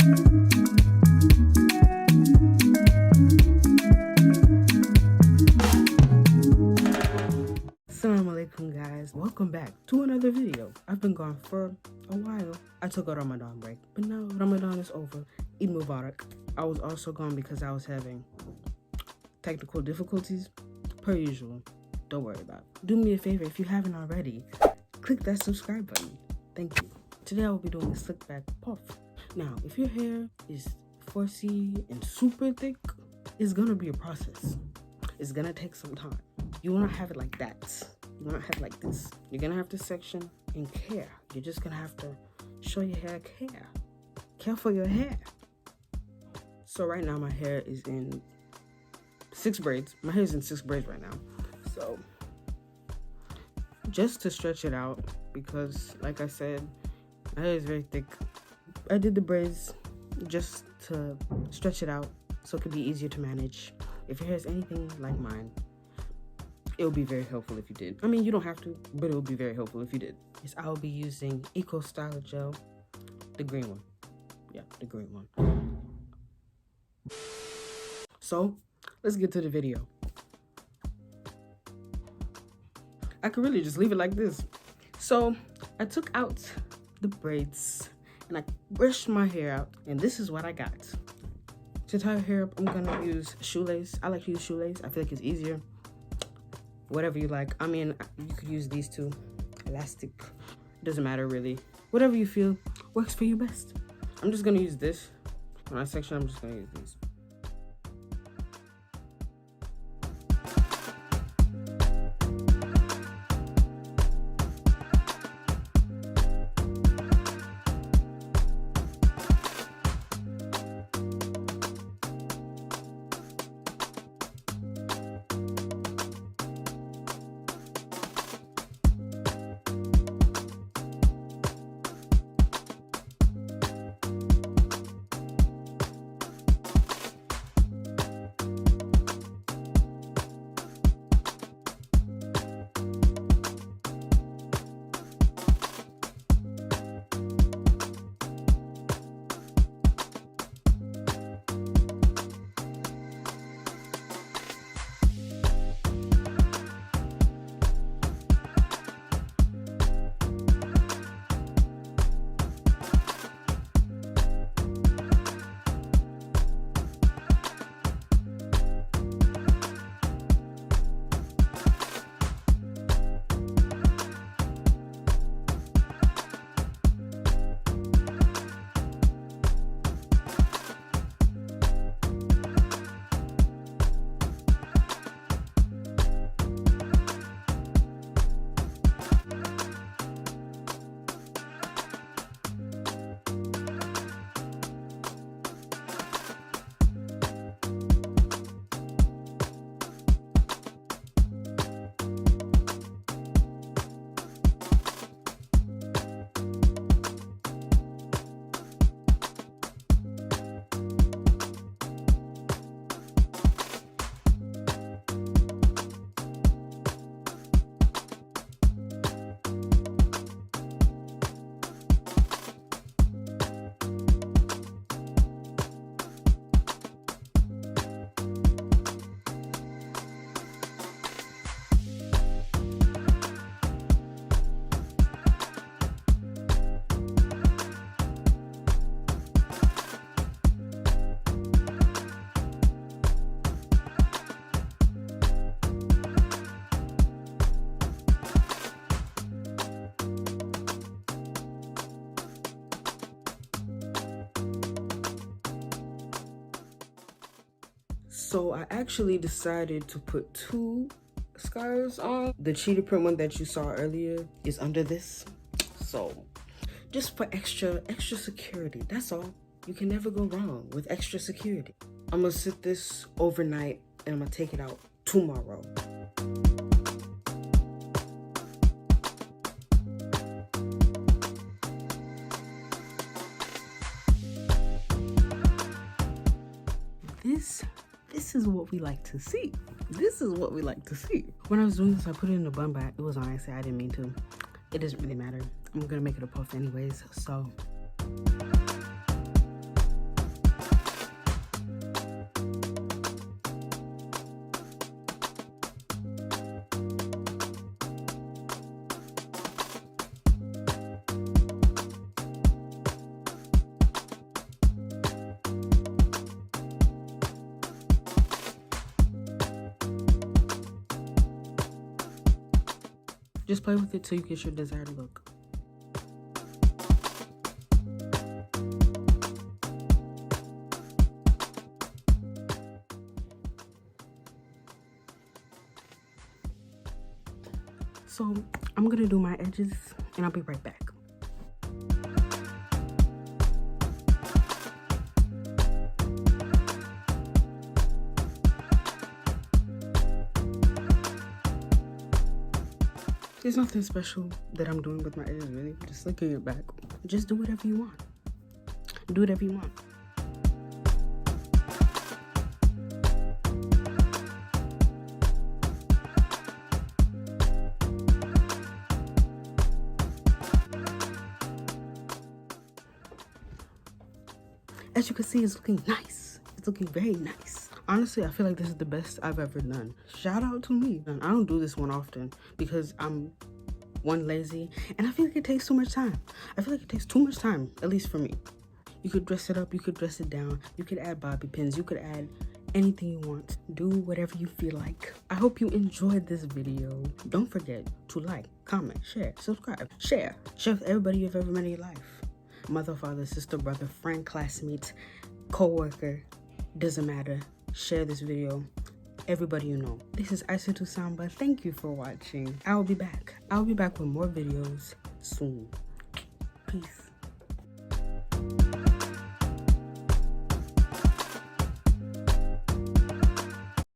Assalamu alaikum guys, welcome back to another video. I've been gone for a while. I took a Ramadan break, but now Ramadan is over. Eid Mubarak. I was also gone because I was having technical difficulties, per usual. Don't worry about it. Do me a favor, if you haven't already, click that subscribe button. Thank you. Today I will be doing a slick back puff. Now, if your hair is 4C and super thick, it's gonna be a process. It's gonna take some time. You wanna have it like that. You wanna have it like this. You're gonna have to section and care. You're just gonna have to show your hair care. Care for your hair. So right now my hair is in 6 braids. My hair is in 6 braids right now. So just to stretch it out, because like I said, my hair is very thick. I did the braids just to stretch it out so it could be easier to manage. If your hair is anything like mine, it would be very helpful if you did. I mean, you don't have to, but it would be very helpful if you did. Yes, I'll be using Eco Styler Gel, the green one. Yeah, the green one. So, let's get to the video. I could really just leave it like this. So, I took out the braids and I brushed my hair out, and this is what I got. To tie your hair up, I'm gonna use shoelace. I like to use shoelace. I feel like it's easier. Whatever you like. I mean, you could use these two. Elastic. Doesn't matter really. Whatever you feel works for you best. I'm just gonna use this. For my section, I'm just gonna use these. So I actually decided to put 2 scarves on. The cheetah print one that you saw earlier is under this. So just for extra security, that's all. You can never go wrong with extra security. I'm gonna sit this overnight and I'm gonna take it out tomorrow. This is what we like to see. This is what we like to see. When I was doing this, I put it in a bun bag. It was on accident. I didn't mean to. It doesn't really matter. I'm gonna make it a puff anyways, so. Just play with it till you get your desired look. So I'm gonna do my edges and I'll be right back. There's nothing special that I'm doing with my edges, really. Just looking it back. Just do whatever you want. Do whatever you want. As you can see, it's looking nice. It's looking very nice. Honestly, I feel like this is the best I've ever done. Shout out to me. I don't do this one often because I'm one, lazy, and I feel like it takes too much time. I feel like it takes too much time, at least for me. You could dress it up, you could dress it down, you could add bobby pins, you could add anything you want. Do whatever you feel like. I hope you enjoyed this video. Don't forget to like, comment, share, subscribe, share with everybody you've ever met in your life. Mother, father, sister, brother, friend, classmate, co-worker, doesn't matter. Share this video. Everybody you know. This is Ice2 Samba. Thank you for watching. I will be back. I'll be back with more videos soon. Peace.